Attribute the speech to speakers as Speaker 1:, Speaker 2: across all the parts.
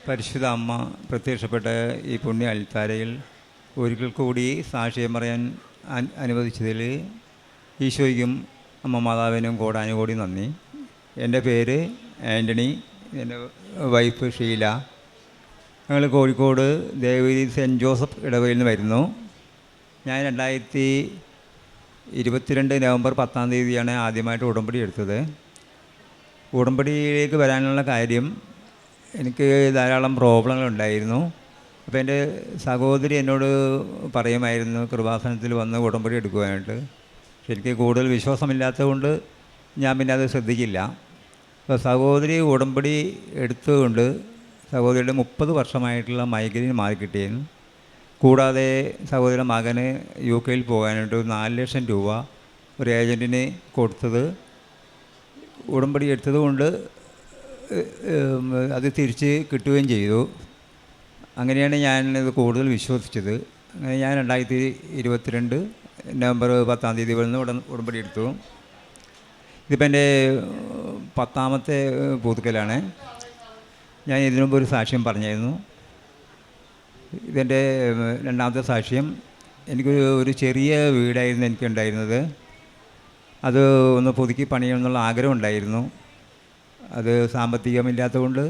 Speaker 1: പരിശുദ്ധ അമ്മ പ്രത്യക്ഷപ്പെട്ട ഈ പുണ്യ അൽത്താരയിൽ ഒരിക്കൽ കൂടി സാക്ഷ്യം പറയാൻ അനുവദിച്ചതിൽ ഈശോയ്ക്കും അമ്മ മാതാവിനും കോടാനുകോടി നന്ദി. എൻ്റെ പേര് ആൻ്റണി, എൻ്റെ വൈഫ് ഷീല. ഞങ്ങൾ കോഴിക്കോട് ദേവഗിരി സെൻറ്റ് ജോസഫ് ഇടവകയിൽ നിന്ന് വരുന്നു. ഞാൻ 2022 നവംബർ 10 ആദ്യമായിട്ട് ഉടമ്പടി എടുത്തത്. ഉടമ്പടിയിലേക്ക് വരാനുള്ള കാര്യം, എനിക്ക് ധാരാളം പ്രോബ്ലങ്ങളുണ്ടായിരുന്നു. അപ്പോൾ എൻ്റെ സഹോദരി എന്നോട് പറയുമായിരുന്നു കൃപാസനത്തിൽ വന്ന് ഉടമ്പടി എടുക്കുവാനായിട്ട്. പക്ഷെ എനിക്ക് കൂടുതൽ വിശ്വാസമില്ലാത്തതുകൊണ്ട് ഞാൻ പിന്നെ അത് ശ്രദ്ധിക്കില്ല. അപ്പോൾ സഹോദരി ഉടമ്പടി എടുത്തുകൊണ്ട് സഹോദരിയുടെ 30 വർഷമായിട്ടുള്ള മൈഗ്രെയിൻ മാറിക്കിട്ടിയിരുന്നു. കൂടാതെ സഹോദരിയുടെ മകന് UK പോകാനായിട്ട് 4 ലക്ഷം രൂപ ഒരു ഏജൻറ്റിന് കൊടുത്തത് ഉടമ്പടി എടുത്തതുകൊണ്ട് അത് തിരിച്ച് കിട്ടുകയും ചെയ്തു. അങ്ങനെയാണ് ഞാനിത് കൂടുതൽ വിശ്വസിച്ചത്. അങ്ങനെ ഞാൻ 2022 നവംബർ 10 വന്ന് ഉടമ്പടി എടുത്തു. ഇതിപ്പോൾ എൻ്റെ 10ാമത്തെ പുതുക്കലാണ്. ഞാൻ ഇതിനു മുമ്പ് ഒരു സാക്ഷ്യം പറഞ്ഞായിരുന്നു. ഇതെൻ്റെ 2ാമത്തെ സാക്ഷ്യം. ഒരു ചെറിയ വീടായിരുന്നു എനിക്കുണ്ടായിരുന്നത്. അത് ഒന്ന് പുതുക്കി പണിയണമെന്നുള്ള ആഗ്രഹം ഉണ്ടായിരുന്നു. അത് സാമ്പത്തികമില്ലാത്തതുകൊണ്ട്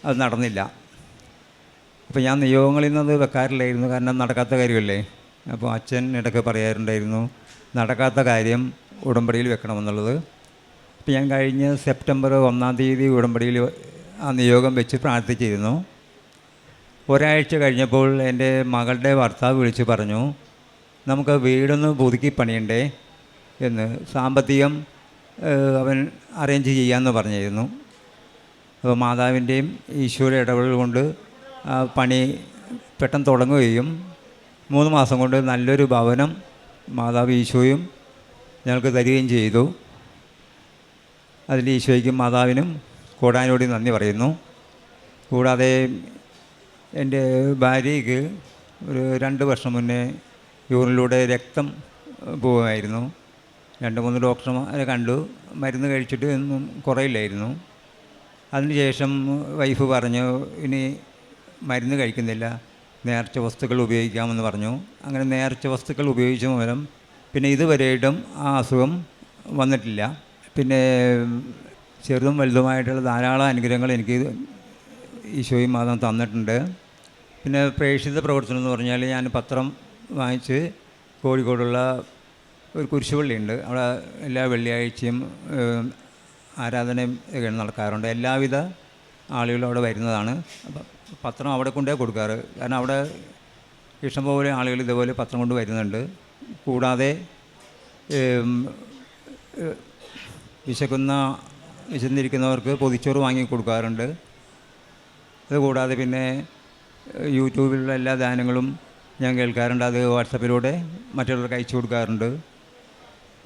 Speaker 1: അത് നടന്നില്ല. അപ്പോൾ ഞാൻ നിയോഗങ്ങളിൽ നിന്നത് വെക്കാറില്ലായിരുന്നു, കാരണം നടക്കാത്ത കാര്യമല്ലേ. അപ്പോൾ അച്ഛൻ ഇടയ്ക്ക് പറയാറുണ്ടായിരുന്നു നടക്കാത്ത കാര്യം ഉടമ്പടിയിൽ വെക്കണമെന്നുള്ളത്. അപ്പോൾ ഞാൻ കഴിഞ്ഞ സെപ്റ്റംബർ 1 ഉടമ്പടിയിൽ ആ നിയോഗം വെച്ച് പ്രാർത്ഥിച്ചിരുന്നു. ഒരാഴ്ച കഴിഞ്ഞപ്പോൾ എൻ്റെ മകളുടെ ഭർത്താവ് വിളിച്ച് പറഞ്ഞു, നമുക്ക് വീടൊന്ന് പുതുക്കി പണിയണ്ടേ എന്ന്, സാമ്പത്തികം അവൻ അറേഞ്ച് ചെയ്യാമെന്ന് പറഞ്ഞിരുന്നു. അപ്പോൾ മാതാവിൻ്റെയും ഈശോയുടെ ഇടപെടൽ കൊണ്ട് ആ പണി പെട്ടെന്ന് തുടങ്ങുകയും 3 മാസം കൊണ്ട് നല്ലൊരു ഭവനം മാതാവ് ഈശോയും ഞങ്ങൾക്ക് തരികയും ചെയ്തു. അതിൽ ഈശോയ്ക്കും മാതാവിനും കോടാനോടി നന്ദി പറയുന്നു. കൂടാതെ എൻ്റെ ഭാര്യയ്ക്ക് ഒരു 2 വർഷം മുന്നേ യൂറിനിലൂടെ രക്തം പോകുമായിരുന്നു. 2-3 ഡോക്ടർമാരെ കണ്ടു, മരുന്ന് കഴിച്ചിട്ട് ഒന്നും കുറയില്ലായിരുന്നു. അതിനുശേഷം വൈഫ് പറഞ്ഞു ഇനി മരുന്ന് കഴിക്കുന്നില്ല, നേർച്ച വസ്തുക്കൾ ഉപയോഗിക്കാമെന്ന് പറഞ്ഞു. അങ്ങനെ നേർച്ച വസ്തുക്കൾ ഉപയോഗിച്ച മൂലം പിന്നെ ഇതുവരെയായിട്ടും ആ അസുഖം വന്നിട്ടില്ല. പിന്നെ ചെറുതും വലുതുമായിട്ടുള്ള ധാരാളം അനുഗ്രഹങ്ങൾ എനിക്ക് ഈശോയും മാതാവും തന്നിട്ടുണ്ട്. പിന്നെ പ്രേക്ഷിത പ്രവർത്തനം എന്ന് പറഞ്ഞാൽ ഞാൻ പത്രം വാങ്ങിച്ച് കോഴിക്കോടുള്ള ഒരു കുരിശുപള്ളിയുണ്ട്, അവിടെ എല്ലാ വെള്ളിയാഴ്ചയും ആരാധനയും നടക്കാറുണ്ട്. എല്ലാവിധ ആളുകളും അവിടെ വരുന്നതാണ്. പത്രം അവിടെ കൊണ്ടേ കൊടുക്കാറ്, കാരണം അവിടെ ഇഷ്ടംപോലെ ആളുകൾ ഇതുപോലെ പത്രം കൊണ്ട് വരുന്നുണ്ട്. കൂടാതെ വിശന്നിരിക്കുന്നവർക്ക് പൊതിച്ചോറ് വാങ്ങി കൊടുക്കാറുണ്ട്. അതുകൂടാതെ പിന്നെ യൂട്യൂബിലുള്ള എല്ലാ ദാനങ്ങളും ഞാൻ കേൾക്കാറുണ്ട്, അത് വാട്സപ്പിലൂടെ മറ്റുള്ളവർക്ക് അയച്ചു കൊടുക്കാറുണ്ട്.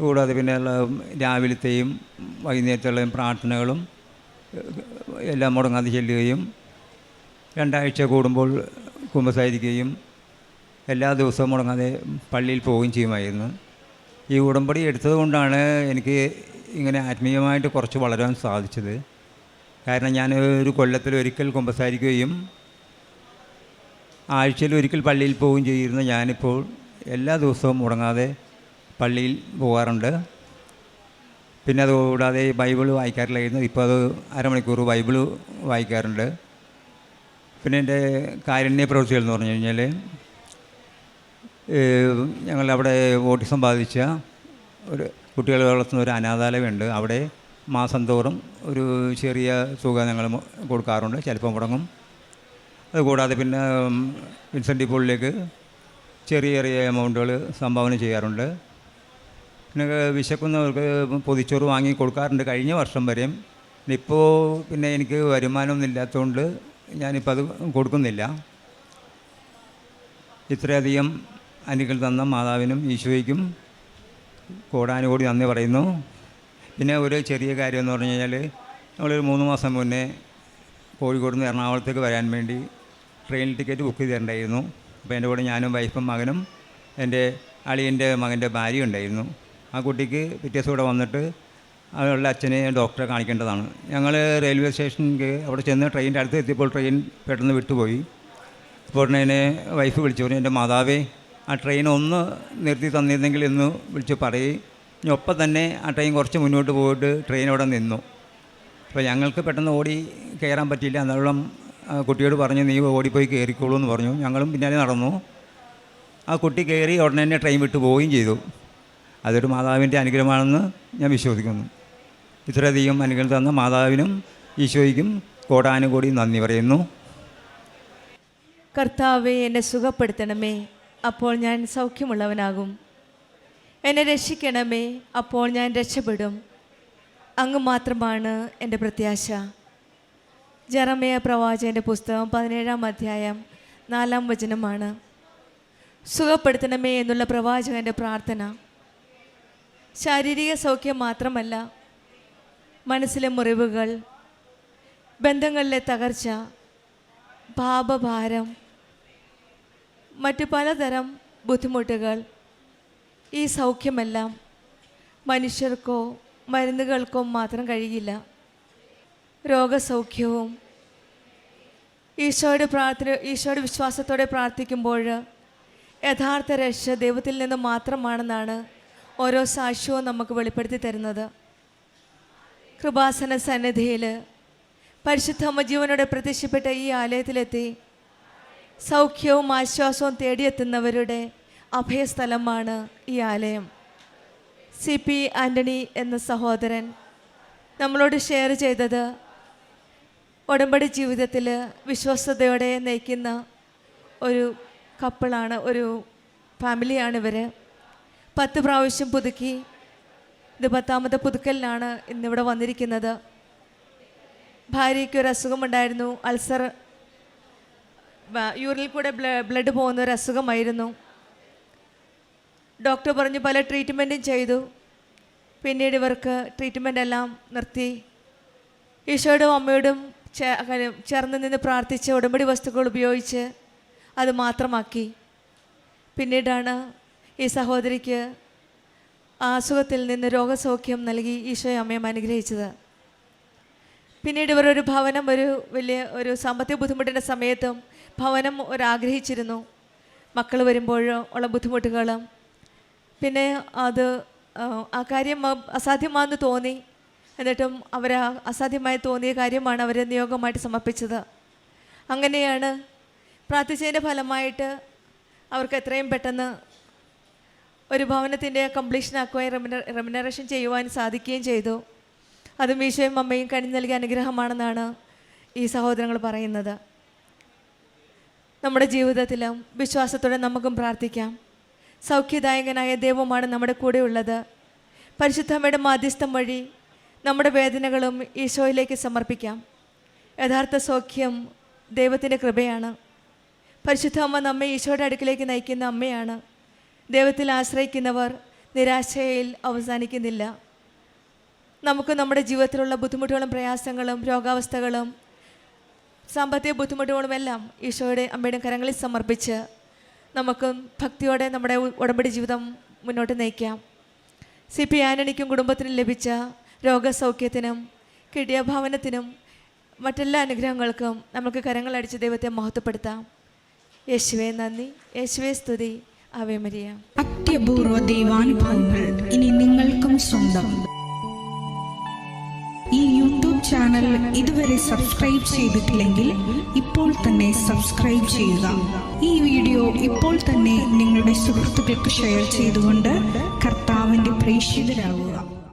Speaker 1: കൂടാതെ പിന്നെ രാവിലത്തെയും വൈകുന്നേരത്തുള്ളയും പ്രാർത്ഥനകളും എല്ലാം മുടങ്ങാതെ ചെല്ലുകയും 2 ആഴ്ച കൂടുമ്പോൾ കുമ്പസാരിക്കുകയും എല്ലാ ദിവസവും മുടങ്ങാതെ പള്ളിയിൽ പോവുകയും ചെയ്യുമായിരുന്നു. ഈ ഉടമ്പടി എടുത്തത് കൊണ്ടാണ് എനിക്ക് ഇങ്ങനെ ആത്മീയമായിട്ട് കുറച്ച് വളരാൻ സാധിച്ചത്. കാരണം ഞാൻ ഒരു കൊല്ലത്തിൽ ഒരിക്കൽ കുമ്പസാരിക്കുകയും ആഴ്ചയിൽ ഒരിക്കൽ പള്ളിയിൽ പോവുകയും ചെയ്തിരുന്ന ഞാനിപ്പോൾ എല്ലാ ദിവസവും മുടങ്ങാതെ പള്ളിയിൽ പോകാറുണ്ട്. പിന്നെ അതുകൂടാതെ ബൈബിൾ വായിക്കാറില്ലായിരുന്നു, ഇപ്പോൾ അത് അരമണിക്കൂർ ബൈബിൾ വായിക്കാറുണ്ട്. പിന്നെ എൻ്റെ കാരുണ്യ പ്രവൃത്തികൾ എന്ന് പറഞ്ഞു കഴിഞ്ഞാൽ, ഞങ്ങളവിടെ ഓട്ടിസം ബാധിച്ച ഒരു കുട്ടികളെ വളർത്തുന്ന ഒരു അനാഥാലയമുണ്ട്. അവിടെ മാസം തോറും ഒരു ചെറിയ തുക ഞങ്ങൾ കൊടുക്കാറുണ്ട്, ചിലപ്പോൾ മുടങ്ങും. അതുകൂടാതെ പിന്നെ വിൻസെൻ്റ് പോളിലേക്ക് ചെറിയ ചെറിയ എമൗണ്ടുകൾ സംഭാവന ചെയ്യാറുണ്ട്. പിന്നെ വിശക്കുന്നവർക്ക് പൊതിച്ചോറ് വാങ്ങി കൊടുക്കാറുണ്ട് കഴിഞ്ഞ വർഷം വരെയും. ഇപ്പോൾ പിന്നെ എനിക്ക് വരുമാനമൊന്നും ഇല്ലാത്തതുകൊണ്ട് ഞാനിപ്പോൾ അത് കൊടുക്കുന്നില്ല. ഇത്രയധികം അനുഗ്രഹം തന്ന മാതാവിനും ഈശോയ്ക്കും കോടാനുകോടി നന്ദി പറയുന്നു. പിന്നെ ഒരു ചെറിയ കാര്യം എന്ന് പറഞ്ഞു കഴിഞ്ഞാൽ, നമ്മളൊരു 3 മാസം മുന്നേ കോഴിക്കോട് നിന്ന് എറണാകുളത്തേക്ക് വരാൻ വേണ്ടി ട്രെയിൻ ടിക്കറ്റ് ബുക്ക് ചെയ്തിട്ടുണ്ടായിരുന്നു. അപ്പോൾ എൻ്റെ കൂടെ ഞാനും വൈഫും മകനും എൻ്റെ അളിയൻ്റെ മകൻ്റെ ഭാര്യ ഉണ്ടായിരുന്നു. ആ കുട്ടിക്ക് പിറ്റേ ദിവസം ഇവിടെ വന്നിട്ട് അതിലുള്ള അച്ഛനെ ഡോക്ടറെ കാണിക്കേണ്ടതാണ്. ഞങ്ങൾ റെയിൽവേ സ്റ്റേഷനിൽ അവിടെ ചെന്ന് ട്രെയിനിൻ്റെ അടുത്ത് എത്തിയപ്പോൾ ട്രെയിൻ പെട്ടെന്ന് വിട്ടുപോയി. അപ്പോൾ ഉടനെ വൈഫ് വിളിച്ചു പറഞ്ഞു, എൻ്റെ മാതാവേ, ആ ട്രെയിൻ ഒന്ന് നിർത്തി തന്നിരുന്നെങ്കിൽ എന്ന് വിളിച്ച് പറയും. ഇനി ഒപ്പം തന്നെ ആ ട്രെയിൻ കുറച്ച് മുന്നോട്ട് പോയിട്ട് ട്രെയിൻ അവിടെ നിന്നു. അപ്പോൾ ഞങ്ങൾക്ക് പെട്ടെന്ന് ഓടി കയറാൻ പറ്റിയില്ല. അന്നോളം കുട്ടിയോട് പറഞ്ഞു, നീ ഓടിപ്പോയി കയറിക്കോളൂ എന്ന് പറഞ്ഞു. ഞങ്ങളും പിന്നാലെ നടന്നു. ആ കുട്ടി കയറി ഉടനെ തന്നെ ട്രെയിൻ വിട്ടു പോവുകയും ചെയ്തു. അതൊരു മാതാവിൻ്റെ അനുഗ്രഹമാണെന്ന് ഞാൻ വിശ്വസിക്കുന്നു. ഇത്രയധികം അനുഗ്രഹം തന്ന മാതാവിനും ഈശോയ്ക്കും കോടാനുകോടി നന്ദി പറയുന്നു.
Speaker 2: കർത്താവേ, എന്നെ സുഖപ്പെടുത്തണമേ, അപ്പോൾ ഞാൻ സൗഖ്യമുള്ളവനാകും. എന്നെ രക്ഷിക്കണമേ, അപ്പോൾ ഞാൻ രക്ഷപ്പെടും. അങ്ങ് മാത്രമാണ് എൻ്റെ പ്രത്യാശ. ജെറമ്യാ പ്രവാചകൻ്റെ പുസ്തകം 17-ാം അധ്യായം 4-ാം വചനമാണ്. സുഖപ്പെടുത്തണമേ എന്നുള്ള പ്രവാചകൻ്റെ പ്രാർത്ഥന ശാരീരിക സൗഖ്യം മാത്രമല്ല, മനസ്സിലെ മുറിവുകൾ, ബന്ധങ്ങളിലെ തകർച്ച, പാപഭാരം, മറ്റു പലതരം ബുദ്ധിമുട്ടുകൾ, ഈ സൗഖ്യമെല്ലാം മനുഷ്യർക്കോ മരുന്നുകൾക്കോ മാത്രം കഴിയില്ല. രോഗസൗഖ്യവും ഈശോയുടെ വിശ്വാസത്തോടെ പ്രാർത്ഥിക്കുമ്പോൾ യഥാർത്ഥ രക്ഷ ദൈവത്തിൽ നിന്ന് മാത്രമാണെന്നാണ് ഓരോ സാക്ഷ്യവും നമുക്ക് വെളിപ്പെടുത്തി തരുന്നത്. കൃപാസന സന്നിധിയിൽ പരിശുദ്ധ അമ്മ ജീവനോടെ പ്രത്യക്ഷപ്പെട്ട ഈ ആലയത്തിലെത്തി സൗഖ്യവും ആശ്വാസവും തേടിയെത്തുന്നവരുടെ അഭയസ്ഥലമാണ് ഈ ആലയം. CP ആൻ്റണി എന്ന സഹോദരൻ നമ്മളോട് ഷെയർ ചെയ്തത് ഉടമ്പടി ജീവിതത്തിൽ വിശ്വസ്തയോടെ നയിക്കുന്ന ഒരു കപ്പിളാണ്, ഒരു ഫാമിലിയാണിവർ. 10 പ്രാവശ്യം പുതുക്കി, ഇത് 10ാമത്തെ പുതുക്കലിനാണ് ഇന്നിവിടെ വന്നിരിക്കുന്നത്. ഭാര്യയ്ക്ക് ഒരു അസുഖമുണ്ടായിരുന്നു, അൾസർ, യൂറിനിൽ കൂടെ ബ്ലഡ് പോകുന്ന ഒരു അസുഖമായിരുന്നു. ഡോക്ടർ പറഞ്ഞു പല ട്രീറ്റ്മെൻറ്റും ചെയ്തു. പിന്നീട് ഇവർക്ക് ട്രീറ്റ്മെൻ്റ് എല്ലാം നിർത്തി. ഈശോയോടും അമ്മയോടും ചേർന്ന് നിന്ന് പ്രാർത്ഥിച്ച് ഉടമ്പടി വസ്തുക്കൾ ഉപയോഗിച്ച് അത് മാത്രമാക്കി. പിന്നീടാണ് ഈ സഹോദരിക്ക് ആ അസുഖത്തിൽ നിന്ന് രോഗസൗഖ്യം നൽകി ഈശോയും അമ്മയും അനുഗ്രഹിച്ചത്. പിന്നീട് ഇവർ ഒരു ഭവനം, ഒരു സാമ്പത്തിക ബുദ്ധിമുട്ടിൻ്റെ സമയത്തും ഭവനം ആഗ്രഹിച്ചിരുന്നു. മക്കൾ വരുമ്പോഴോ ഉള്ള ബുദ്ധിമുട്ടുകളും, പിന്നെ അത് ആ കാര്യം അസാധ്യമാണെന്ന് തോന്നി. എന്നിട്ടും അവർ അസാധ്യമായി തോന്നിയ കാര്യമാണ് അവർ നിയോഗമായിട്ട് സമർപ്പിച്ചത്. അങ്ങനെയാണ് പ്രാർത്ഥിച്ചതിൻ്റെ ഫലമായിട്ട് അവർക്ക് എത്രയും പെട്ടെന്ന് ഒരു ഭവനത്തിൻ്റെ കംപ്ലീഷനാക്കുകയും റെമ്യൂണറേഷൻ ചെയ്യുവാൻ സാധിക്കുകയും ചെയ്തു. അതും ഈശോയും അമ്മയും കനിഞ്ഞു നൽകിയ അനുഗ്രഹമാണെന്നാണ് ഈ സഹോദരങ്ങൾ പറയുന്നത്. നമ്മുടെ ജീവിതത്തിലും വിശ്വാസത്തോടെ നമുക്കും പ്രാർത്ഥിക്കാം. സൗഖ്യദായകനായ ദൈവമാണ് നമ്മുടെ കൂടെ ഉള്ളത്. പരിശുദ്ധമ്മയുടെ മാധ്യസ്ഥം വഴി നമ്മുടെ വേദനകളും ഈശോയിലേക്ക് സമർപ്പിക്കാം. യഥാർത്ഥ സൗഖ്യം ദൈവത്തിൻ്റെ കൃപയാണ്. പരിശുദ്ധ അമ്മ നമ്മെ ഈശോയുടെ അടുക്കിലേക്ക് നയിക്കുന്ന അമ്മയാണ്. ദൈവത്തിൽ ആശ്രയിക്കുന്നവർ നിരാശയിൽ അവസാനിക്കുന്നില്ല. നമുക്ക് നമ്മുടെ ജീവിതത്തിലുള്ള ബുദ്ധിമുട്ടുകളും പ്രയാസങ്ങളും രോഗാവസ്ഥകളും സാമ്പത്തിക ബുദ്ധിമുട്ടുകളും എല്ലാം ഈശോയുടെ അമ്മയുടെ കരങ്ങളിൽ സമർപ്പിച്ച് നമുക്ക് ഭക്തിയോടെ നമ്മുടെ ഉടമ്പടി ജീവിതം മുന്നോട്ട് നയിക്കാം. CP ആൻ്റണിക്കും കുടുംബത്തിനും ലഭിച്ച രോഗസൗഖ്യത്തിനും കിട്ടിയ ഭവനത്തിനും മറ്റെല്ലാ അനുഗ്രഹങ്ങൾക്കും നമുക്ക് കരങ്ങളടിച്ച് ദൈവത്തെ മഹത്വപ്പെടുത്താം. യേശുവേ നന്ദി, യേശുവേ സ്തുതി, ആവേ മരിയ.
Speaker 3: അത്യപൂർവ ദൈവാനുഭവങ്ങൾ ഇനി നിങ്ങൾക്കും സ്വന്തം. ഈ യൂട്യൂബ് ചാനൽ ഇതുവരെ സബ്സ്ക്രൈബ് ചെയ്തിട്ടില്ലെങ്കിൽ ഇപ്പോൾ തന്നെ സബ്സ്ക്രൈബ് ചെയ്യുക. ഈ വീഡിയോ ഇപ്പോൾ തന്നെ നിങ്ങളുടെ സുഹൃത്തുക്കൾക്ക് ഷെയർ ചെയ്തുകൊണ്ട് കർത്താവിൻ്റെ പ്രേക്ഷിതരാകുക.